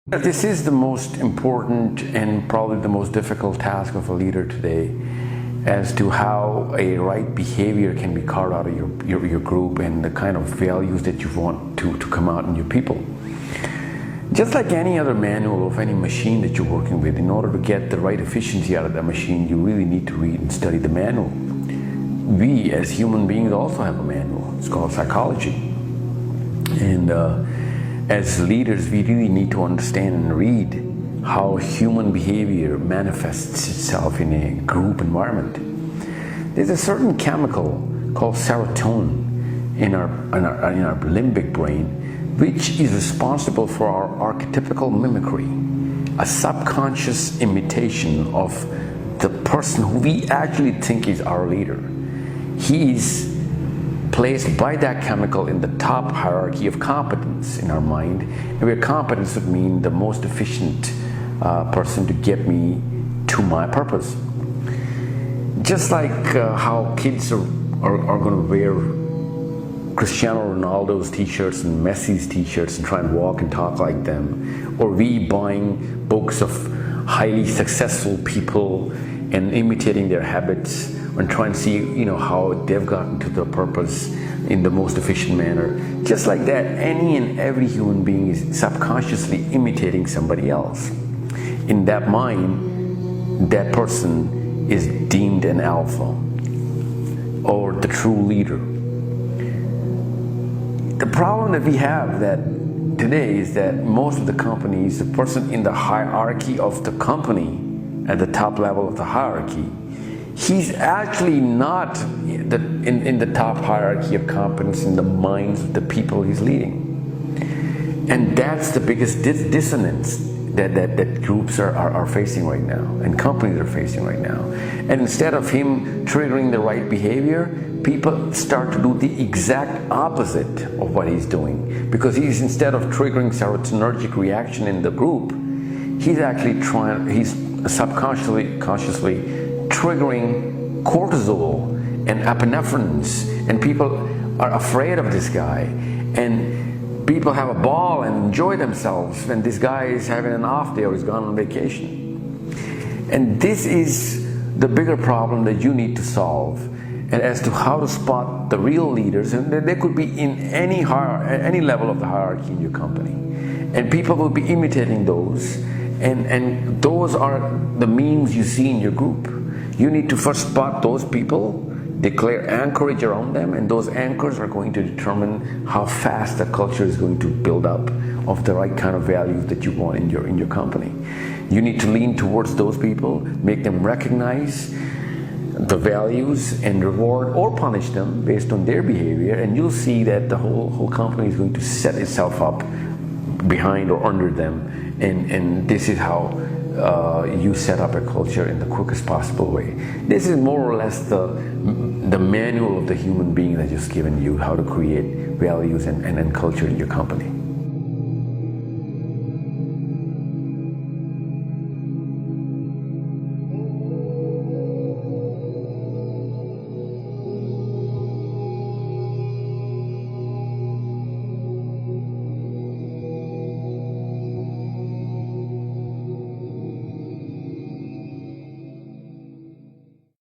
This is the most important and probably the most difficult task of a leader today, as to how a right behavior can be carved out of your group and the kind of values that you want to come out in your people. Just like any other manual of any machine that you're working with, in order to get the right efficiency out of that machine, you really need to read and study the manual. We as human beings also have a manual. It's called psychology. And as leaders, we really need to understand and read how human behavior manifests itself in a group environment. There's a certain chemical called serotonin in our limbic brain, which is responsible for our archetypical mimicry, a subconscious imitation of the person who we actually think is our leader. He is placed by that chemical in the top hierarchy of competence in our mind, and where competence would mean the most efficient person to get me to my purpose. Just like how kids are going to wear Cristiano Ronaldo's t-shirts and Messi's t-shirts and try and walk and talk like them, or we buying books of highly successful people and imitating their habits and trying to see how they've gotten to their purpose in the most efficient manner. Just like that, any and every human being is subconsciously imitating somebody else. In that mind, that person is deemed an alpha or the true leader. The problem that we have today is that most of the companies, the person in the hierarchy of the company, at the top level of the hierarchy, he's actually not in the top hierarchy of competence in the minds of the people he's leading. And that's the biggest dissonance that groups are facing right now, and companies are facing right now. And instead of him triggering the right behavior, people start to do the exact opposite of what he's doing, because he's, instead of triggering serotonergic reaction in the group, he's subconsciously triggering cortisol and epinephrines, and people are afraid of this guy, and people have a ball and enjoy themselves when this guy is having an off day or is gone on vacation. And this is the bigger problem that you need to solve, and as to how to spot the real leaders, and they could be in any level of the hierarchy in your company, and people will be imitating those, and those are the memes you see in your group. You need to first spot those people, declare anchorage around them, and those anchors are going to determine how fast the culture is going to build up of the right kind of values that you want in your company. You need to lean towards those people, make them recognize the values and reward or punish them based on their behavior, and you'll see that the whole company is going to set itself up behind or under them, and this is how you set up a culture in the quickest possible way. This is more or less the manual of the human being that just given you, how to create values and culture in your company.